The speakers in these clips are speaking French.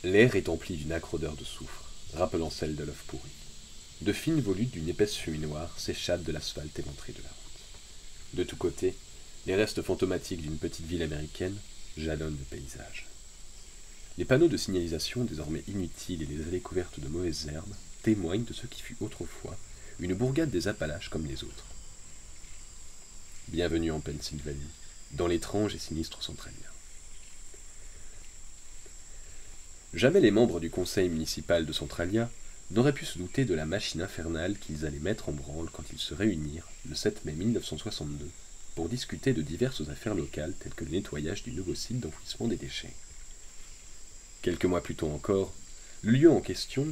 L'air est empli d'une âcre odeur de soufre, rappelant celle de l'œuf pourri. De fines volutes d'une épaisse fumée noire s'échappent de l'asphalte éventré de la route. De tous côtés, les restes fantomatiques d'une petite ville américaine jalonnent le paysage. Les panneaux de signalisation, désormais inutiles, et les allées couvertes de mauvaises herbes témoignent de ce qui fut autrefois une bourgade des Appalaches comme les autres. Bienvenue en Pennsylvanie, dans l'étrange et sinistre Centralia. Jamais les membres du conseil municipal de Centralia n'auraient pu se douter de la machine infernale qu'ils allaient mettre en branle quand ils se réunirent, le 7 mai 1962, pour discuter de diverses affaires locales telles que le nettoyage du nouveau site d'enfouissement des déchets. Quelques mois plus tôt encore, le lieu en question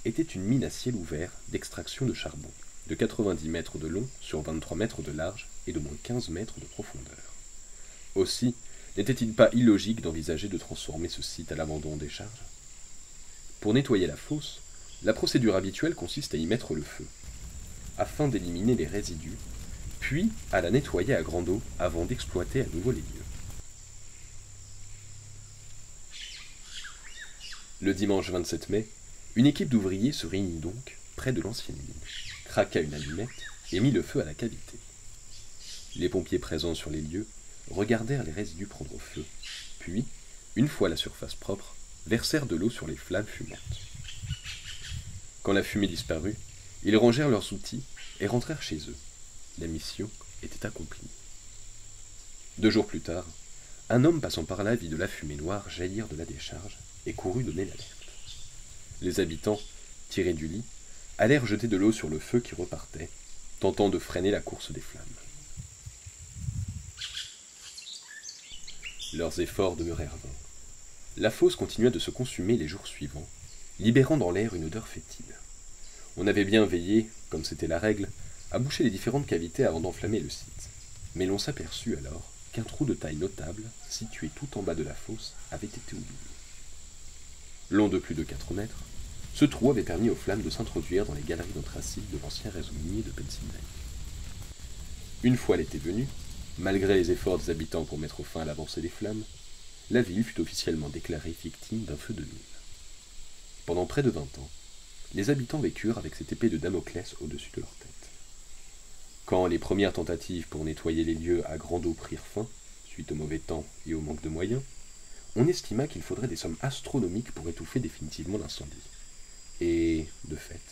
était une mine à ciel ouvert d'extraction de charbon, de 90 mètres de long sur 23 mètres de large et d'au moins 15 mètres de profondeur. Aussi, n'était-il pas illogique d'envisager de transformer ce site à l'abandon des charges? Pour nettoyer la fosse, la procédure habituelle consiste à y mettre le feu, afin d'éliminer les résidus, puis à la nettoyer à grande eau avant d'exploiter à nouveau les lieux. Le dimanche 27 mai, une équipe d'ouvriers se réunit donc près de l'ancienne mine, craqua une allumette et mit le feu à la cavité. Les pompiers présents sur les lieux regardèrent les résidus prendre feu, puis, une fois la surface propre, versèrent de l'eau sur les flammes fumantes. Quand la fumée disparut, ils rangèrent leurs outils et rentrèrent chez eux. La mission était accomplie. 2 jours plus tard, un homme passant par là vit de la fumée noire jaillir de la décharge et courut donner l'alerte. Les habitants, tirés du lit, allèrent jeter de l'eau sur le feu qui repartait, tentant de freiner la course des flammes. Leurs efforts demeurèrent vains. La fosse continua de se consumer les jours suivants, libérant dans l'air une odeur fétide. On avait bien veillé, comme c'était la règle, à boucher les différentes cavités avant d'enflammer le site. Mais l'on s'aperçut alors qu'un trou de taille notable, situé tout en bas de la fosse, avait été oublié. Long de plus de 4 mètres, ce trou avait permis aux flammes de s'introduire dans les galeries d'anthracite de l'ancien réseau minier de Pennsylvanie. Une fois l'été venu, malgré les efforts des habitants pour mettre fin à l'avancée des flammes, la ville fut officiellement déclarée victime d'un feu de mine. Pendant près de 20 ans, les habitants vécurent avec cette épée de Damoclès au-dessus de leur tête. Quand les premières tentatives pour nettoyer les lieux à grande eau prirent fin, suite au mauvais temps et au manque de moyens, on estima qu'il faudrait des sommes astronomiques pour étouffer définitivement l'incendie. Et, de fait,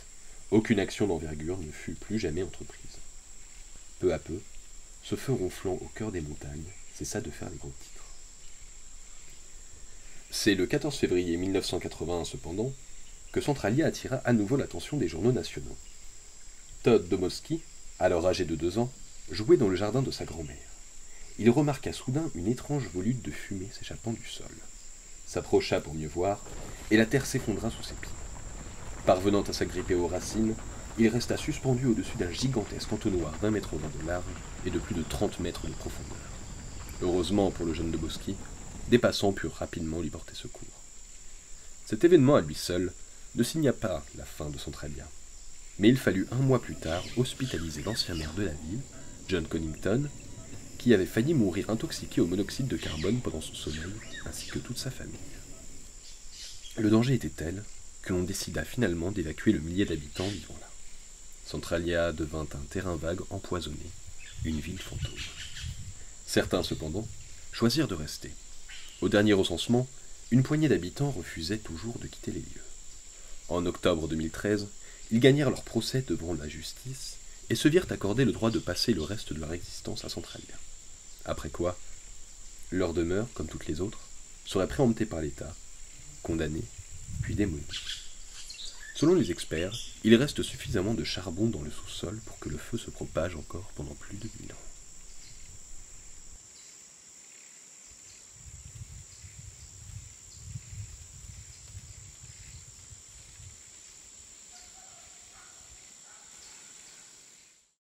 aucune action d'envergure ne fut plus jamais entreprise. Peu à peu, ce feu ronflant au cœur des montagnes cessa de faire les gros titres. C'est le 14 février 1981, cependant, que Centralia attira à nouveau l'attention des journaux nationaux. Todd Domowski, alors âgé de 2 ans, jouait dans le jardin de sa grand-mère. Il remarqua soudain une étrange volute de fumée s'échappant du sol, s'approcha pour mieux voir, et la terre s'effondra sous ses pieds. Parvenant à s'agripper aux racines, il resta suspendu au-dessus d'un gigantesque entonnoir d'1,20 m de large et de plus de 30 mètres de profondeur. Heureusement pour le jeune Domowski, des passants purent rapidement lui porter secours. Cet événement à lui seul ne signa pas la fin de Centralia, mais il fallut 1 mois plus tard hospitaliser l'ancien maire de la ville, John Connington, qui avait failli mourir intoxiqué au monoxyde de carbone pendant son sommeil, ainsi que toute sa famille. Le danger était tel que l'on décida finalement d'évacuer le millier d'habitants vivant là. Centralia devint un terrain vague empoisonné, une ville fantôme. Certains, cependant, choisirent de rester. Au dernier recensement, une poignée d'habitants refusait toujours de quitter les lieux. En octobre 2013, ils gagnèrent leur procès devant la justice et se virent accorder le droit de passer le reste de leur existence à Centralia. Après quoi, leur demeure, comme toutes les autres, serait préemptée par l'État, condamnée, puis démolie. Selon les experts, il reste suffisamment de charbon dans le sous-sol pour que le feu se propage encore pendant plus de 1000 ans.